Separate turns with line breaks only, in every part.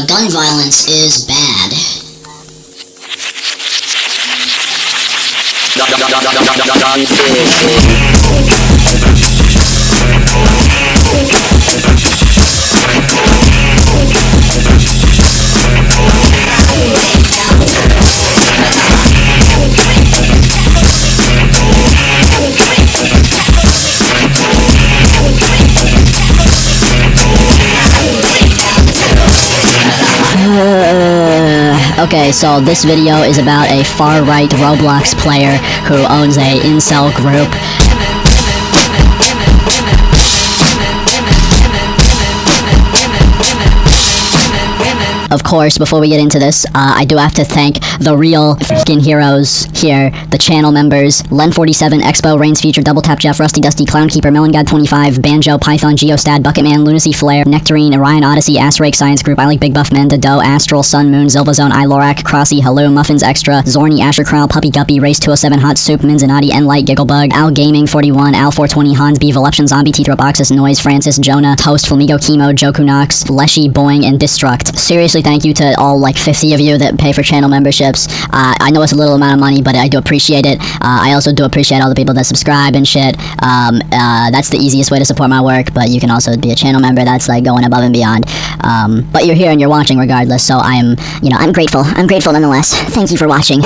gun violence is bad. Okay, so this video is about a far-right Roblox player who owns a incel group. Of course, before we get into this, I do have to thank the real f***ing heroes here, the channel members, Len47, Expo, Reigns Future, Double Tap Jeff, Rusty Dusty, Clown Keeper, Melon God 25, Banjo, Python, Geostad, Bucketman, Lunacy Flare, Nectarine, Orion Odyssey, Asterake, Science Group, I Like Big Buff Men, Doe, Astral, Sun Moon, Zilvazone, Ilorak, Crossy, Hello, Muffins Extra, Zorny, Asher Crowl, Puppy Guppy, Race 207, Hot Soup, Minzanati, Enlight, Gigglebug, Al Gaming 41, Al 420, Hans B, Voluption, Zombie, Teethrow Boxes, Noise, Francis, Jonah, Toast, Flamingo, Chemo, Joku Nox, Leshy, Boing, and Destruct. Seriously, thank you to all like 50 of you that pay for channel memberships. I know it's a little amount of money, but I do appreciate it. I also do appreciate all the people that subscribe and shit. That's the easiest way to support my work, but you can also be a channel member. That's like going above and beyond. But you're here and you're watching regardless, so I'm grateful. I'm grateful nonetheless. Thank you for watching.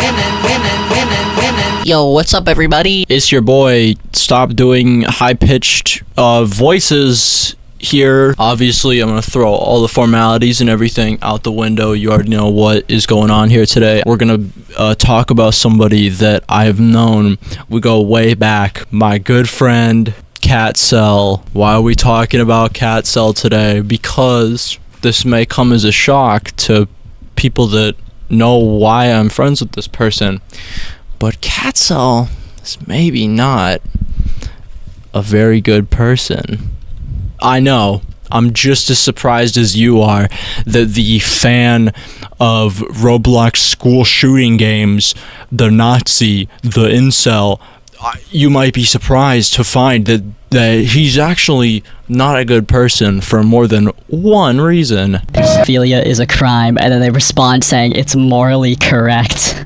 Yo, what's up, everybody? It's your boy. Stop doing high-pitched voices here. Obviously, I'm gonna throw all the formalities and everything out the window. You already know what is going on here today. We're gonna talk about somebody that I've known. We go way back. My good friend, Catcell. Why are we talking about Catcell today? Because this may come as a shock to people that know why I'm friends with this person. But Catcell is maybe not a very good person. I know, I'm just as surprised as you are that the fan of Roblox school shooting games, the Nazi, the incel, you might be surprised to find that he's actually not a good person for more than one reason.
Pedophilia is a crime, and then they respond saying it's morally correct.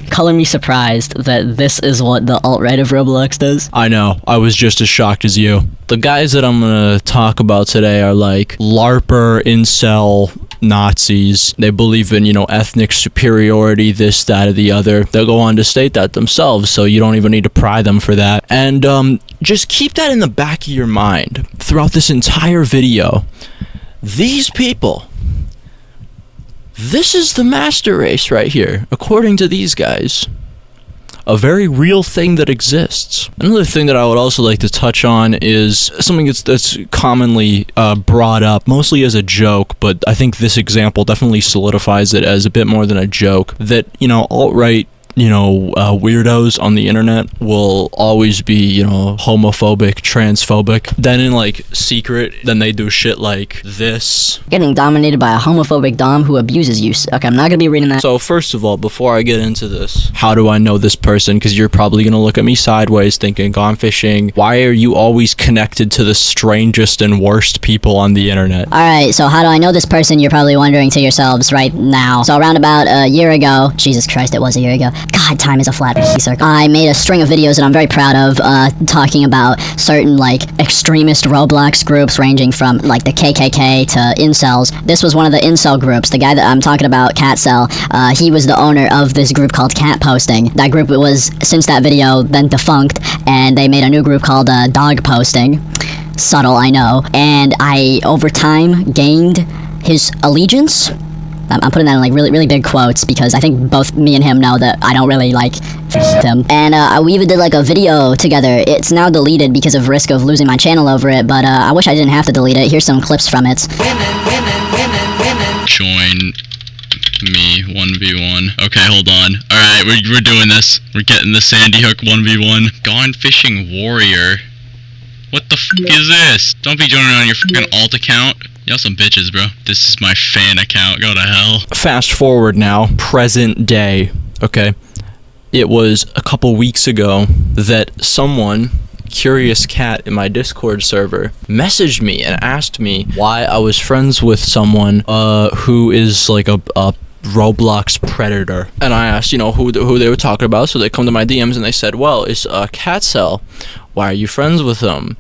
Color me surprised that this is what the alt-right of Roblox does.
I know, I was just as shocked as you. The guys that I'm gonna talk about today are like LARPer, incel, Nazis. They believe in, ethnic superiority, this, that, or the other. They'll go on to state that themselves, so you don't even need to pry them for that. And just keep that in the back of your mind throughout this entire video. These people, this is the master race right here, according to these guys. A very real thing that exists. Another thing that I would also like to touch on is something that's commonly brought up, mostly as a joke, but I think this example definitely solidifies it as a bit more than a joke, that, alt-right weirdos on the internet will always be, homophobic, transphobic. Then in secret, then they do shit like this.
Getting dominated by a homophobic dom who abuses you. Okay, I'm not gonna be reading that.
So first of all, before I get into this, how do I know this person? Because you're probably gonna look at me sideways thinking, gone fishing. Why are you always connected to the strangest and worst people on the internet?
Alright, so how do I know this person? You're probably wondering to yourselves right now. So around about a year ago, Jesus Christ, it was a year ago. God, time is a flat circle. I made a string of videos that I'm very proud of, talking about certain, extremist Roblox groups ranging from, the KKK to incels. This was one of the incel groups. The guy that I'm talking about, Catcell, he was the owner of this group called Cat Posting. That group was, since that video, then defunct, and they made a new group called Dog Posting. Subtle, I know. And I, over time, gained his allegiance. I'm putting that in really, really big quotes because I think both me and him know that I don't really him. And we even did a video together. It's now deleted because of risk of losing my channel over it, but I wish I didn't have to delete it. Here's some clips from it.
Join me 1v1. Okay, hold on. Alright, we're doing this. We're getting the Sandy Hook 1v1. Gone Fishing Warrior. What the f*** is this? Don't be joining on your fucking alt account. Y'all some bitches, bro. This is my fan account. Go to hell.
Fast forward now, present day, okay? It was a couple weeks ago that someone curious cat in my Discord server messaged me and asked me why I was friends with someone who is like a Roblox predator. And I asked, you know, who they were talking about, so they come to my DMs and they said, well, it's Catcell. Why are you friends with him?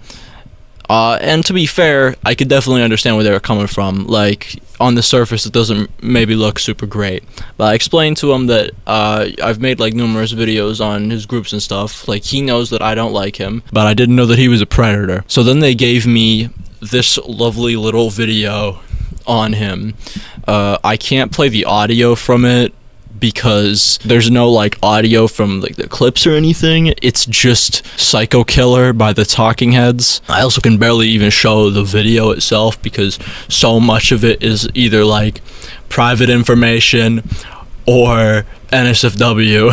And to be fair, I could definitely understand where they were coming from. Like, on the surface, it doesn't maybe look super great. But I explained to him that I've made, like, numerous videos on his groups and stuff. Like, he knows that I don't like him, but I didn't know that he was a predator. So then they gave me this lovely little video on him. I can't play the audio from it because there's no like audio from like the clips or anything. It's just Psycho Killer by the Talking Heads. I also can barely even show the video itself because so much of it is either like private information or NSFW.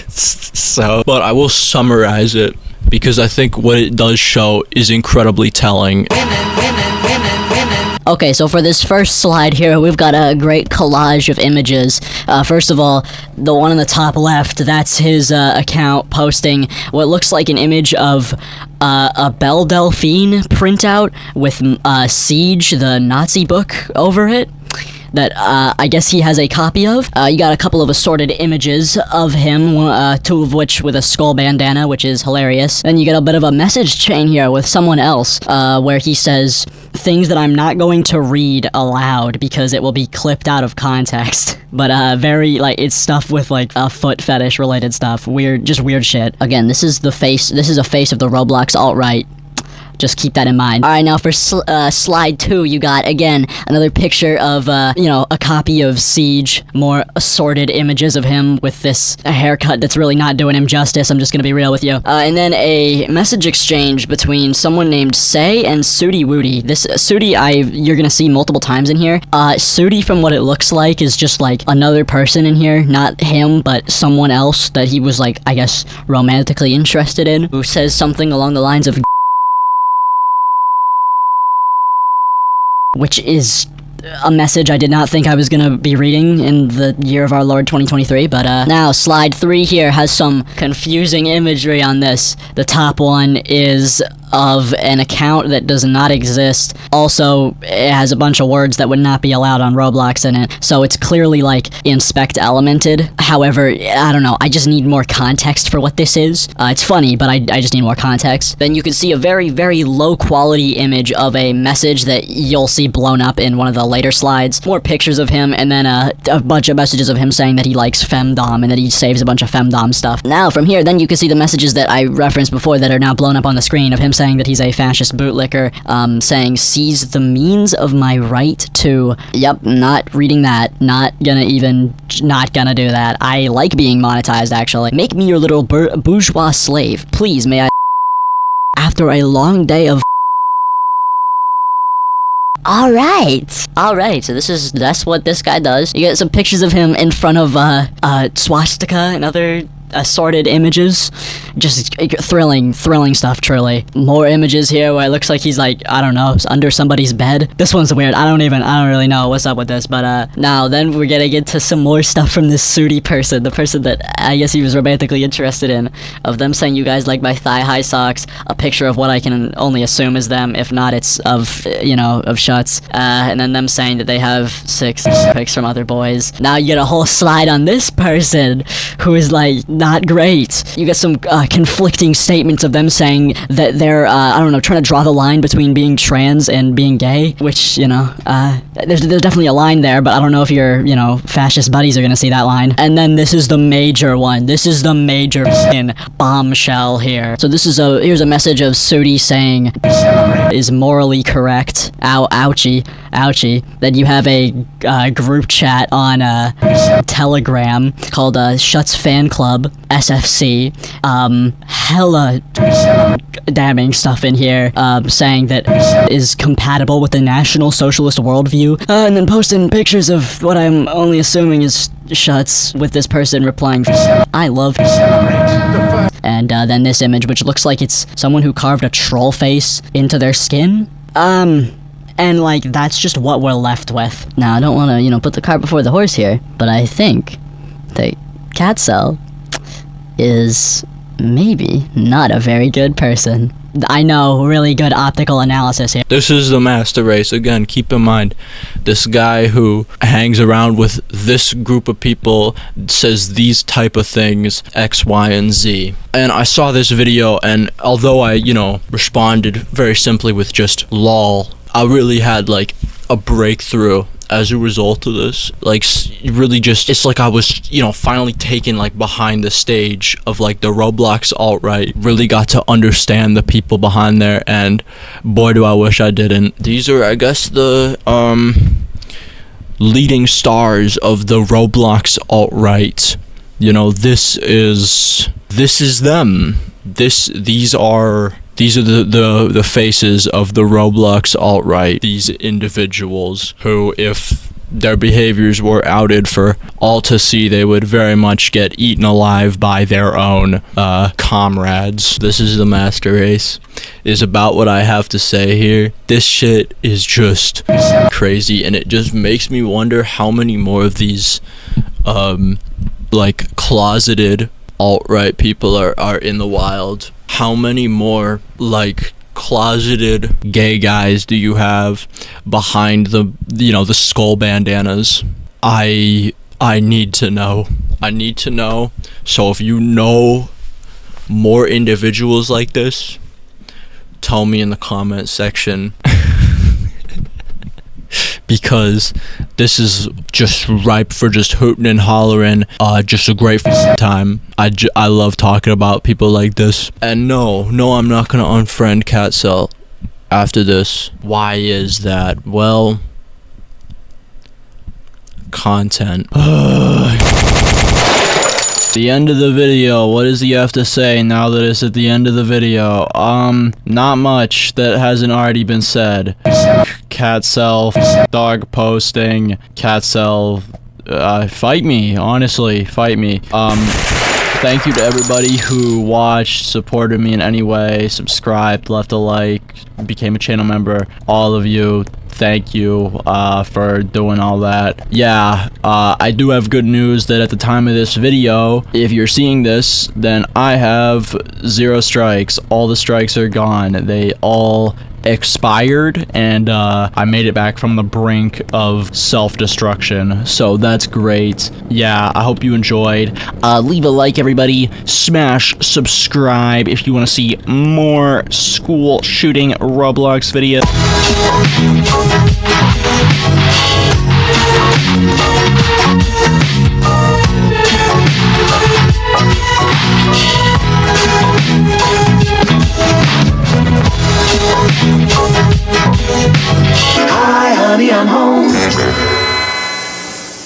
So, but I will summarize it because I think what it does show is incredibly telling.
Okay, so for this first slide here, we've got a great collage of images. First of all, the one on the top left, that's his account posting what looks like an image of a Belle Delphine printout with Siege, the Nazi book, over it. That I guess he has a copy of. You got a couple of assorted images of him, two of which with a skull bandana, which is hilarious. Then you get a bit of a message chain here with someone else, where he says things that I'm not going to read aloud because it will be clipped out of context. But very, like, it's stuff with, like, foot fetish related stuff. Weird, just weird shit. Again, this is a face of the Roblox alt-right. Just keep that in mind. Alright, now for slide 2, you got, again, another picture of, you know, a copy of Siege. More assorted images of him with this haircut that's really not doing him justice, I'm just gonna be real with you. And then a message exchange between someone named Say and Sooty Wooty. This, Sooty, you're gonna see multiple times in here. Sooty, from what it looks like, is just, like, another person in here. Not him, but someone else that he was, like, I guess, romantically interested in. Who says something along the lines of... which is a message I did not think I was gonna be reading in the year of our Lord 2023, but now slide 3 here has some confusing imagery on this. The top one is of an account that does not exist. Also, it has a bunch of words that would not be allowed on Roblox in it, so it's clearly, like, inspect elemented. However, I don't know, I just need more context for what this is. It's funny, but I just need more context. Then you can see a very, very low quality image of a message that you'll see blown up in one of the later slides. More pictures of him, and then a bunch of messages of him saying that he likes femdom and that he saves a bunch of femdom stuff. Now, from here, then you can see the messages that I referenced before that are now blown up on the screen of him saying that he's a fascist bootlicker, saying, seize the means of my right to... Yep, not reading that. Not gonna do that. I like being monetized, actually. Make me your little bourgeois slave. Please, may I... After a long day of... Alright, so that's what this guy does. You get some pictures of him in front of, swastika and other assorted images. Just thrilling stuff, truly. More images here where it looks like he's, like, I don't know, under somebody's bed. This one's weird. I don't really know what's up with this, but now then we're getting into some more stuff from this Sooty person, the person that I guess he was romantically interested in, of them saying, you guys like my thigh-high socks, a picture of what I can only assume is them, if not it's of, you know, of Shuts, and then them saying that they have 6 pics from other boys. Now you get a whole slide on this person who is, like, not great. You get some conflicting statements of them saying that they're, I don't know, trying to draw the line between being trans and being gay, which, you know, there's definitely a line there, but I don't know if your, you know, fascist buddies are gonna see that line. And then this is the major one. This is the major f***ing bombshell here. So this is here's a message of Sooty saying, is morally correct. Ouchie. Then you have a group chat on Telegram called Shuts Fan Club, SFC. Hella damning stuff in here, saying that is compatible with the National Socialist worldview, and then posting pictures of what I'm only assuming is Shuts, with this person replying, I love and then this image, which looks like it's someone who carved a troll face into their skin. And, like, that's just what we're left with. Now, I don't want to, you know, put the cart before the horse here, but I think that Catcell is maybe not a very good person. I know, really good optical analysis here.
This is the master race. Again, keep in mind, this guy who hangs around with this group of people says these type of things, X, Y, and Z. And I saw this video, and although I, responded very simply with just lol, I really had like a breakthrough as a result of this. Like, really just, it's like I was, finally taken like behind the stage of like the Roblox alt-right, really got to understand the people behind there, and boy do I wish I didn't. These are, I guess, the leading stars of the Roblox alt-right. This is them. These are the faces of the Roblox alt-right. These individuals who, if their behaviors were outed for all to see, they would very much get eaten alive by their own comrades. This is the master race, is about what I have to say here. This shit is just crazy, and it just makes me wonder how many more of these like closeted alt-right people are in the wild. How many more like closeted gay guys do you have behind the the skull bandanas? I need to know. I need to know. So if you know more individuals like this, tell me in the comment section. Because this is just ripe for just hooting and hollering, just a great time. I love talking about people like this. And no, I'm not gonna unfriend Catcell after this. Why is that? Well, content. The end of the video. What does he have to say now that it's at the end of the video? Not much that hasn't already been said. Catcell, dog posting, Catcell, fight me, honestly, fight me. Thank you to everybody who watched, supported me in any way, subscribed, left a like, became a channel member. All of you, thank you for doing all that. Yeah, I do have good news that at the time of this video, if you're seeing this, then I have 0 strikes. All the strikes are gone. They all expired, and I made it back from the brink of self-destruction, so that's great. Yeah, I hope you enjoyed. Leave a like, everybody. Smash subscribe if you want to see more school shooting Roblox videos.
Hi, honey, I'm home.